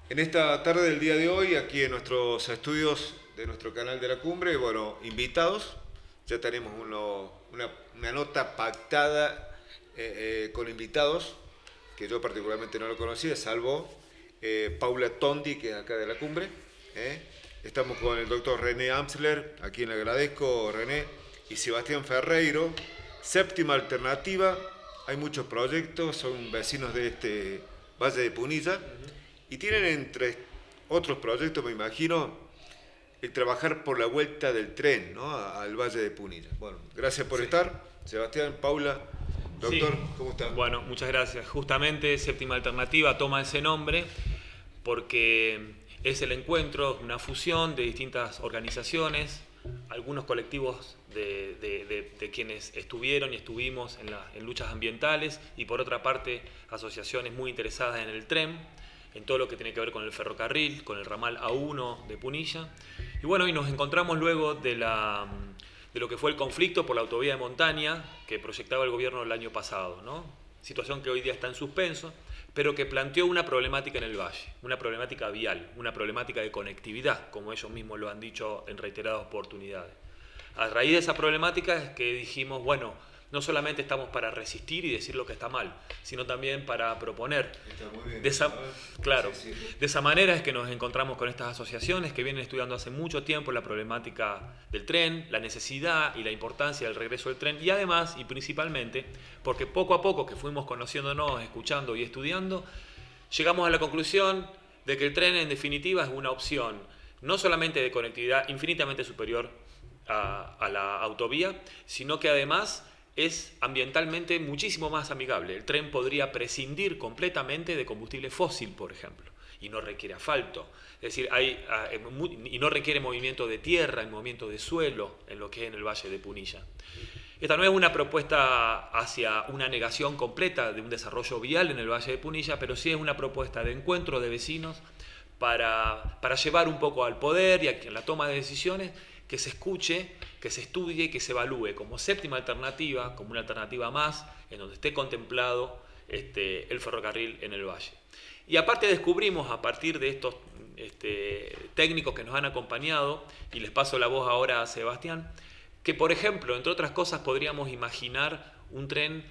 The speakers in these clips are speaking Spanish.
En esta tarde del día de hoy, aquí en nuestros estudios de nuestro canal de la Cumbre, bueno, invitados, ya tenemos una nota pactada con invitados, que yo particularmente no lo conocía, salvo Paula Tondi, que es acá de la Cumbre. ¿eh? Estamos con el doctor René Amsler, a quien le agradezco, René, y Sebastián Ferreiro, Séptima Alternativa. Hay muchos proyectos, son vecinos de este Valle de Punilla. Y tienen entre otros proyectos, me imagino, el trabajar por la vuelta del tren, ¿no? Al Valle de Punilla. Bueno, gracias por Sí, estar. Sebastián, Paula, sí. doctor, ¿cómo está? Bueno, muchas gracias. Justamente Séptima Alternativa toma ese nombre porque es el encuentro, una fusión de distintas organizaciones, algunos colectivos de quienes estuvieron y estuvimos en luchas ambientales y por otra parte asociaciones muy interesadas en el tren, en todo lo que tiene que ver con el ferrocarril, con el ramal A1 de Punilla. Y bueno, y nos encontramos luego de lo que fue el conflicto por la autovía de montaña que proyectaba el gobierno el año pasado, ¿no? Situación que hoy día está en suspenso, pero que planteó una problemática en el valle, una problemática vial, una problemática de conectividad, como ellos mismos lo han dicho en reiteradas oportunidades. A raíz de esa problemática es que dijimos, bueno, no solamente estamos para resistir y decir lo que está mal, sino también para proponer. Está muy bien. De esa, claro, Sí, sí. de esa manera es que nos encontramos con estas asociaciones que vienen estudiando hace mucho tiempo la problemática del tren, la necesidad y la importancia del regreso del tren y además y principalmente porque poco a poco que fuimos conociéndonos, escuchando y estudiando, llegamos a la conclusión de que el tren en definitiva es una opción no solamente de conectividad infinitamente superior a la autovía, sino que además es ambientalmente muchísimo más amigable. El tren podría prescindir completamente de combustible fósil, por ejemplo, y no requiere asfalto. Es decir, y no requiere movimiento de tierra, y movimiento de suelo en lo que es en el Valle de Punilla. Esta no es una propuesta hacia una negación completa de un desarrollo vial en el Valle de Punilla, pero sí es una propuesta de encuentro de vecinos para llevar un poco al poder y a la toma de decisiones que se escuche, que se estudie y que se evalúe como séptima alternativa, como una alternativa más, en donde esté contemplado el ferrocarril en el valle. Y aparte descubrimos a partir de estos técnicos que nos han acompañado, y les paso la voz ahora a Sebastián, que por ejemplo, entre otras cosas, podríamos imaginar un tren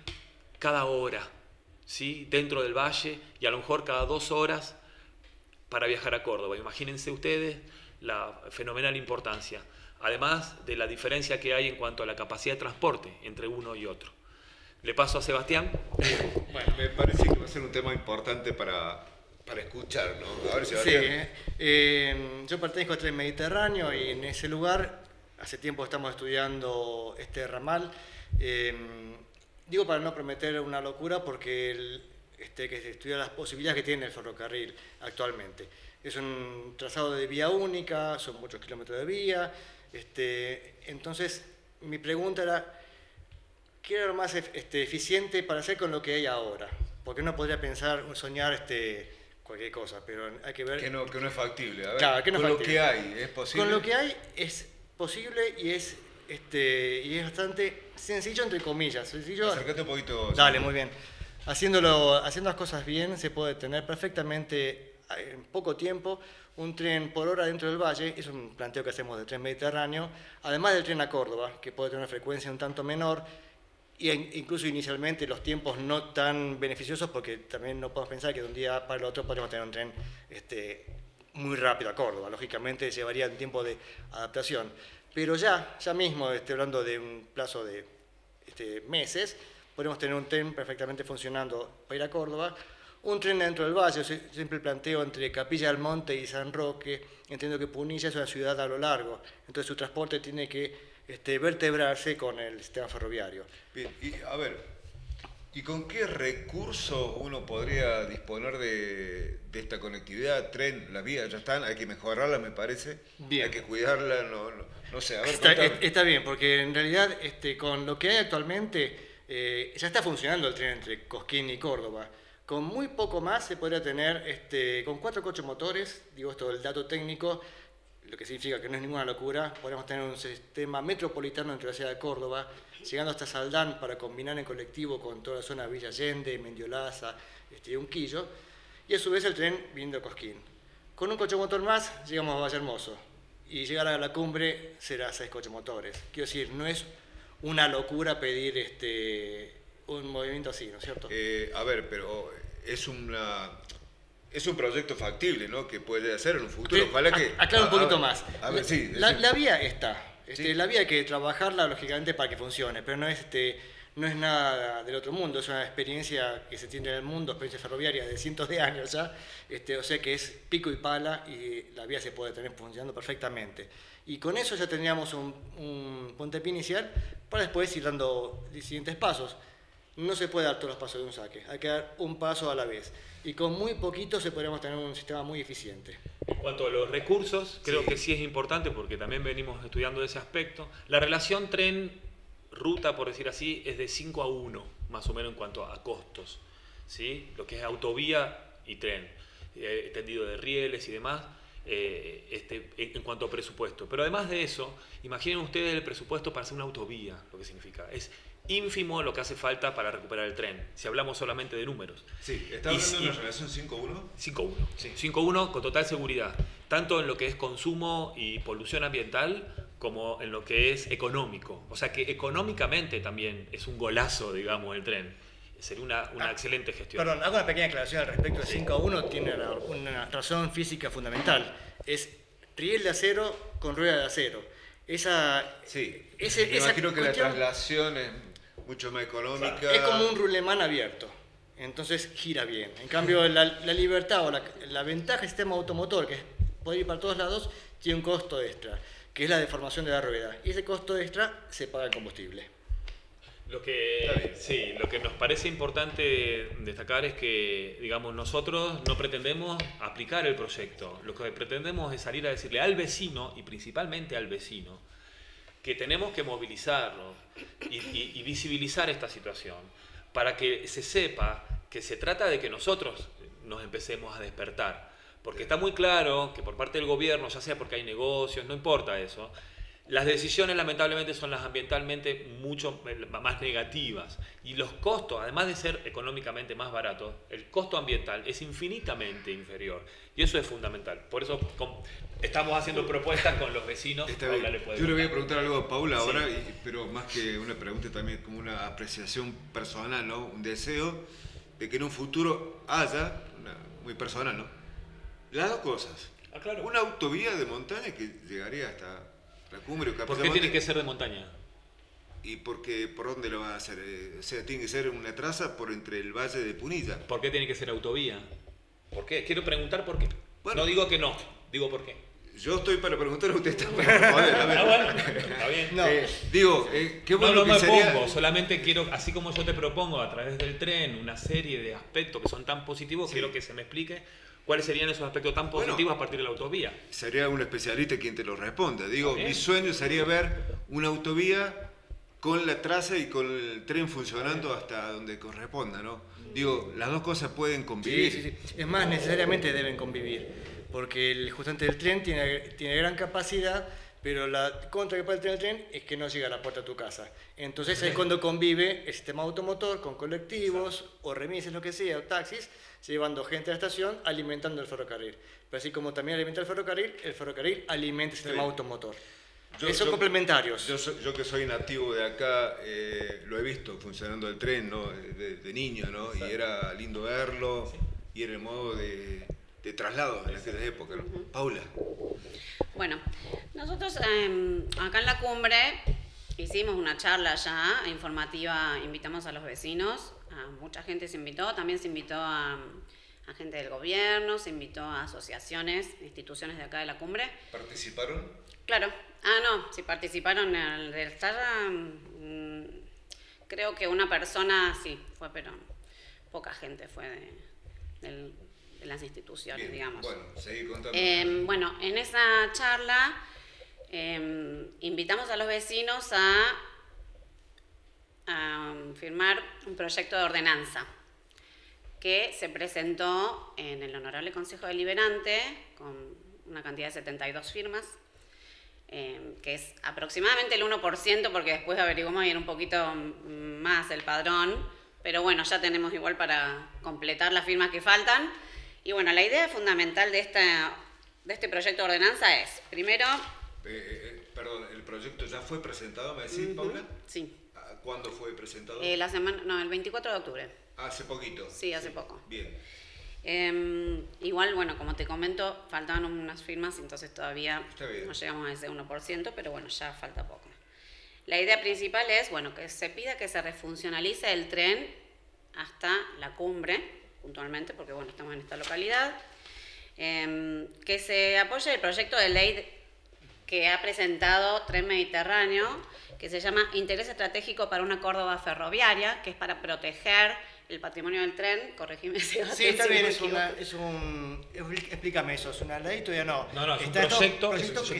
cada hora, ¿sí? Dentro del valle y a lo mejor cada 2 horas para viajar a Córdoba. Imagínense ustedes la fenomenal importancia, además de la diferencia que hay en cuanto a la capacidad de transporte entre uno y otro. Le paso a Sebastián. Bueno, me parece que va a ser un tema importante para escuchar, ¿no? A ver, Sí, Sebastián. yo pertenezco al Tren Mediterráneo y en ese lugar hace tiempo estamos estudiando este ramal. Eh, Digo para no prometer una locura porque que se estudia las posibilidades que tiene el ferrocarril actualmente. Es un trazado de vía única, son muchos kilómetros de vía. Entonces, mi pregunta era, ¿qué era lo más eficiente para hacer con lo que hay ahora? Porque uno podría pensar, soñar cualquier cosa, pero hay que ver. Que no es factible. A ver, Claro, que no es con lo factible. que hay, ¿es posible? Con lo que hay es posible y es bastante sencillo, entre comillas. Sencillo. Acércate un poquito. Dale, muy bien. Haciendo las cosas bien, se puede tener perfectamente en poco tiempo un tren por hora dentro del valle. Es un planteo que hacemos del tren Mediterráneo, además del tren a Córdoba, que puede tener una frecuencia un tanto menor, y incluso inicialmente los tiempos no tan beneficiosos, porque también no podemos pensar que de un día para el otro podemos tener un tren muy rápido a Córdoba. Lógicamente llevaría un tiempo de adaptación. Pero ya mismo, hablando de un plazo de meses, podemos tener un tren perfectamente funcionando para ir a Córdoba. Un tren dentro del valle, yo siempre planteo entre Capilla del Monte y San Roque, entiendo que Punilla es una ciudad a lo largo, entonces su transporte tiene que vertebrarse con el sistema ferroviario. Bien, y a ver, ¿y con qué recursos uno podría disponer de esta conectividad? Tren, las vías ya están, hay que mejorarlas, me parece. Bien. Hay que cuidarlas, no sé, a ver, Está, contame. está bien, porque en realidad con lo que hay actualmente ya está funcionando el tren entre Cosquín y Córdoba. Con muy poco más se podría tener, con 4 coches motores, digo esto del dato técnico, lo que significa que no es ninguna locura, podemos tener un sistema metropolitano entre la ciudad de Córdoba, llegando hasta Saldán para combinar en colectivo con toda la zona de Villa Allende, Mendiolaza y Unquillo, y a su vez el tren viniendo a Cosquín. Con un coche motor más llegamos a Valle Hermoso y llegar a la cumbre será 6 coches motores. Quiero decir, no es una locura pedir un movimiento así, ¿no es cierto? A ver, pero es un proyecto factible, ¿no? Que puede hacer en un futuro. Ojalá que... Aclaro un poquito más. A ver, sí. La vía está. Sí. La vía hay que trabajarla, lógicamente, para que funcione, pero no es nada del otro mundo, es una experiencia que se tiene en el mundo, experiencia ferroviaria de cientos de años ya, o sea que es pico y pala y la vía se puede tener funcionando perfectamente. Y con eso ya tendríamos un puntapié inicial para después ir dando siguientes pasos. No se puede dar todos los pasos de un saque, hay que dar un paso a la vez. Y con muy poquito se podríamos tener un sistema muy eficiente. En cuanto a los recursos, creo que sí es importante porque también venimos estudiando ese aspecto. La relación tren-ruta, por decir así, es de 5-1, más o menos en cuanto a costos, ¿sí? Lo que es autovía y tren, tendido de rieles y demás, en cuanto a presupuesto. Pero además de eso, imaginen ustedes el presupuesto para hacer una autovía, lo que significa. Es ínfimo lo que hace falta para recuperar el tren, si hablamos solamente de números. Sí, ¿está hablando de una relación 5-1? 5-1. Sí. 5-1 con total seguridad, tanto en lo que es consumo y polución ambiental como en lo que es económico. O sea que económicamente también es un golazo, digamos, el tren. Sería una excelente gestión. Perdón, hago una pequeña aclaración al respecto. El 5-1 tiene una razón física fundamental. Es riel de acero con rueda de acero. Sí, me imagino que la traslación es mucho más económica. Es como un rulemán abierto, entonces gira bien. En cambio, la libertad o la ventaja del sistema automotor, que es poder ir para todos lados, tiene un costo extra, que es la deformación de la rueda. Y ese costo extra se paga el combustible. Lo que nos parece importante destacar es que, digamos, nosotros no pretendemos aplicar el proyecto. Lo que pretendemos es salir a decirle al vecino, y principalmente al vecino, que tenemos que movilizarnos y visibilizar esta situación para que se sepa que se trata de que nosotros nos empecemos a despertar. Porque está muy claro que por parte del gobierno, ya sea porque hay negocios, no importa eso, las decisiones lamentablemente son las ambientalmente mucho más negativas y los costos, además de ser económicamente más baratos, el costo ambiental es infinitamente inferior y eso es fundamental. Por eso estamos haciendo propuestas con los vecinos. Yo le voy a preguntar algo a Paula ahora, pero más que una pregunta también como una apreciación personal, ¿no? Un deseo de que en un futuro haya, muy personal, ¿no? Las dos cosas. Claro. Una autovía de montaña que llegaría hasta la cumbre. ¿Por qué tiene que ser de montaña? ¿Y por dónde lo va a hacer? O sea, tiene que ser una traza por entre el valle de Punilla. ¿Por qué tiene que ser autovía? ¿Por qué? Quiero preguntar por qué. Bueno, no digo que no, digo por qué. Yo estoy para preguntar, usted está para responder. A ver. Bueno, está bien. No. Qué bueno no me pongo, solamente quiero, así como yo te propongo a través del tren una serie de aspectos que son tan positivos, quiero que se me explique cuáles serían esos aspectos tan positivos a partir de la autovía. Sería un especialista quien te lo responda. Mi sueño sería ver una autovía con la traza y con el tren funcionando hasta donde corresponda, ¿no? Las dos cosas pueden convivir. Sí. Es más, necesariamente deben convivir, porque justamente el tren tiene gran capacidad, pero la contra que puede tener el tren es que no llega a la puerta de tu casa. Entonces ahí es cuando convive el sistema automotor con colectivos o remises, lo que sea, o taxis, llevando gente a la estación, alimentando el ferrocarril. Pero así como también alimenta el ferrocarril alimenta el sistema automotor. Son complementarios. Yo que soy nativo de acá, lo he visto funcionando el tren, ¿no? de niño, ¿no? Y era lindo verlo, y era el modo de traslado en aquella época, ¿no? Paula. Bueno, nosotros acá en la cumbre hicimos una charla ya informativa, invitamos a los vecinos, mucha gente se invitó, también se invitó a gente del gobierno, se invitó a asociaciones, instituciones de acá de la cumbre. ¿Participaron? Claro. No, si participaron en el de la charla, creo que una persona sí fue, pero poca gente fue de las instituciones, bien, digamos. Bueno, seguí contando. Bueno, en esa charla invitamos a los vecinos a firmar un proyecto de ordenanza que se presentó en el Honorable Consejo Deliberante con una cantidad de 72 firmas, que es aproximadamente el 1%, porque después averiguamos y era un poquito más el padrón, pero bueno, ya tenemos igual para completar las firmas que faltan. Y bueno, la idea fundamental de esta de este proyecto de ordenanza es, primero... Perdón, ¿el proyecto ya fue presentado, me decís, Paula? Sí. ¿Cuándo fue presentado? El 24 de octubre. Hace poquito. Sí, hace poco. Bien. Igual, bueno, como te comento, faltaban unas firmas, entonces todavía no llegamos a ese 1%, pero bueno, ya falta poco. La idea principal es, bueno, que se pida que se refuncionalice el tren hasta la cumbre, puntualmente, porque bueno, estamos en esta localidad, que se apoye el proyecto de ley que ha presentado Tren Mediterráneo, que se llama Interés Estratégico para una Córdoba Ferroviaria, que es para proteger el patrimonio del tren. Corregime si sí, está bien, explícame eso, ¿es una ley? Todavía no. No, es un proyecto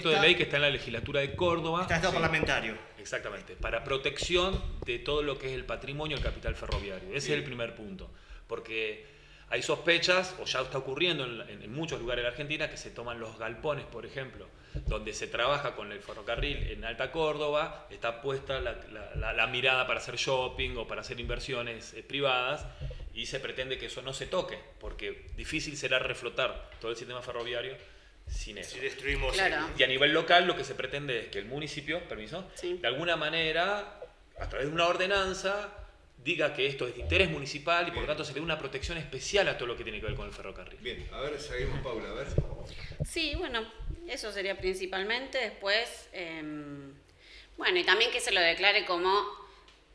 de ley que está en la legislatura de Córdoba. Está en estado parlamentario. Exactamente, para protección de todo lo que es el patrimonio, el capital ferroviario. Ese es el primer punto, porque hay sospechas, o ya está ocurriendo en muchos lugares de la Argentina, que se toman los galpones, por ejemplo, donde se trabaja con el ferrocarril en Alta Córdoba, está puesta la mirada para hacer shopping o para hacer inversiones privadas, y se pretende que eso no se toque, porque difícil será reflotar todo el sistema ferroviario sin eso. Si destruimos... Claro. Y a nivel local lo que se pretende es que el municipio, sí, de alguna manera, a través de una ordenanza, diga que esto es de interés municipal y por lo tanto se le dé una protección especial a todo lo que tiene que ver con el ferrocarril. Bien, a ver, seguimos, Paula, a ver. Sí, bueno, eso sería principalmente. Después, bueno, y también que se lo declare como,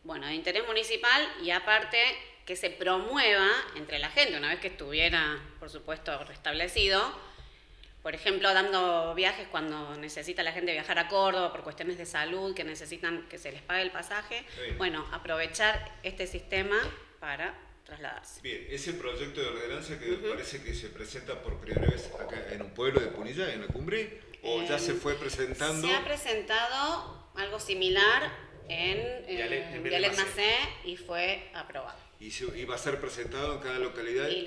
bueno, de interés municipal, y aparte que se promueva entre la gente, una vez que estuviera, por supuesto, restablecido. Por ejemplo, dando viajes cuando necesita la gente viajar a Córdoba por cuestiones de salud, que necesitan que se les pague el pasaje. Sí. Bueno, aprovechar este sistema para trasladarse. Bien, ese proyecto de ordenanza que parece que se presenta por primera vez acá en un pueblo de Punilla, en la cumbre, ¿o ya se fue presentando? Se ha presentado algo similar en Vialet Macé y fue aprobado. Y va a ser presentado en cada localidad y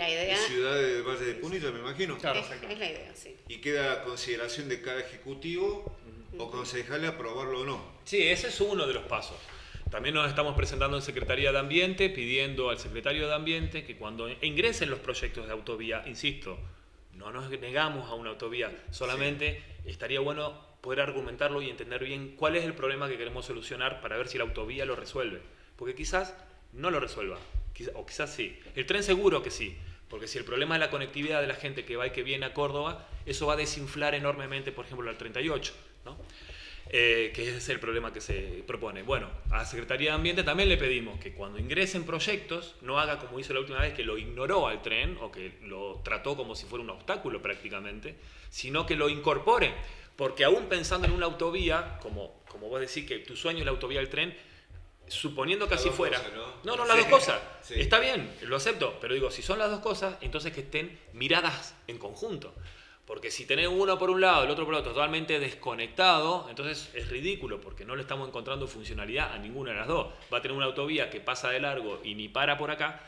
ciudad del Valle de Punilla, me imagino. Claro, es la idea, sí. Y queda a consideración de cada ejecutivo o concejal aprobarlo o no. Sí, ese es uno de los pasos. También nos estamos presentando en Secretaría de Ambiente, pidiendo al Secretario de Ambiente que cuando ingresen los proyectos de autovía, insisto, no nos negamos a una autovía, solamente estaría bueno poder argumentarlo y entender bien cuál es el problema que queremos solucionar para ver si la autovía lo resuelve. Porque quizás no lo resuelva, o quizás sí. El tren seguro que sí, porque si el problema es la conectividad de la gente que va y que viene a Córdoba, eso va a desinflar enormemente, por ejemplo, al 38, ¿no? Que ese es el problema que se propone. Bueno, a la Secretaría de Ambiente también le pedimos que cuando ingresen proyectos no haga como hizo la última vez, que lo ignoró al tren o que lo trató como si fuera un obstáculo prácticamente, sino que lo incorpore, porque aún pensando en una autovía, como vos decís que tu sueño es la autovía del tren, suponiendo que así fuera. No, las dos cosas. Sí. Está bien, lo acepto, pero digo, si son las dos cosas, entonces que estén miradas en conjunto. Porque si tenés uno por un lado, el otro por el otro, totalmente desconectado, entonces es ridículo, porque no le estamos encontrando funcionalidad a ninguna de las dos. Va a tener una autovía que pasa de largo y ni para por acá.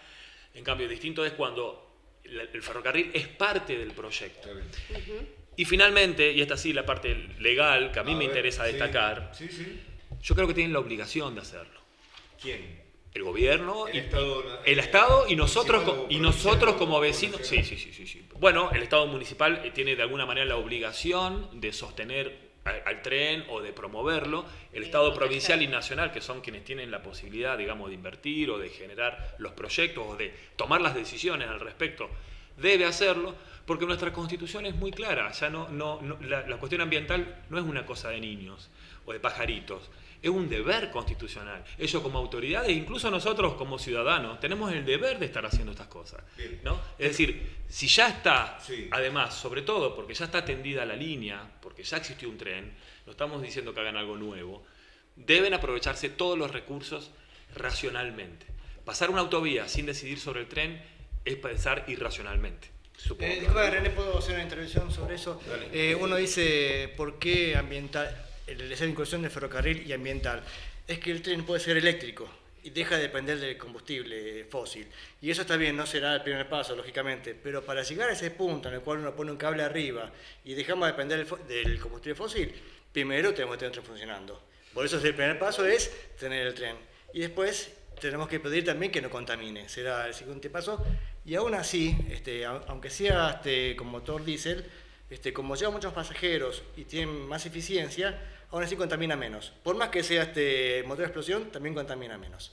En cambio, distinto es cuando el ferrocarril es parte del proyecto. Y finalmente, y esta sí la parte legal, que a mí me interesa destacar, yo creo que tienen la obligación de hacerlo. ¿Quién? El gobierno, el Estado y nosotros como vecinos. Sí. Bueno, el Estado municipal tiene de alguna manera la obligación de sostener al tren o de promoverlo. El Estado provincial y nacional, que son quienes tienen la posibilidad, digamos, de invertir o de generar los proyectos o de tomar las decisiones al respecto, debe hacerlo, porque nuestra Constitución es muy clara. Ya la cuestión ambiental no es una cosa de niños o de pajaritos. Es un deber constitucional. Ellos como autoridades, incluso nosotros como ciudadanos, tenemos el deber de estar haciendo estas cosas, ¿no? Es decir, si ya está, además, sobre todo porque ya está atendida la línea, porque ya existió un tren, no estamos diciendo que hagan algo nuevo, deben aprovecharse todos los recursos racionalmente. Pasar una autovía sin decidir sobre el tren es pensar irracionalmente. Disculpa, René, ¿puedo hacer una intervención sobre eso? Uno dice, ¿por qué ambiental? Esa inclusión de ferrocarril y ambiental, es que el tren puede ser eléctrico y deja de depender del combustible fósil. Y eso está bien, no será el primer paso, lógicamente, pero para llegar a ese punto en el cual uno pone un cable arriba y dejamos de depender del combustible fósil, primero tenemos que tener el tren funcionando. Por eso el primer paso es tener el tren. Y después tenemos que pedir también que no contamine, será el siguiente paso. Y aún así, aunque sea con motor diésel, como lleva muchos pasajeros y tiene más eficiencia, aún así contamina menos. Por más que sea motor de explosión, también contamina menos.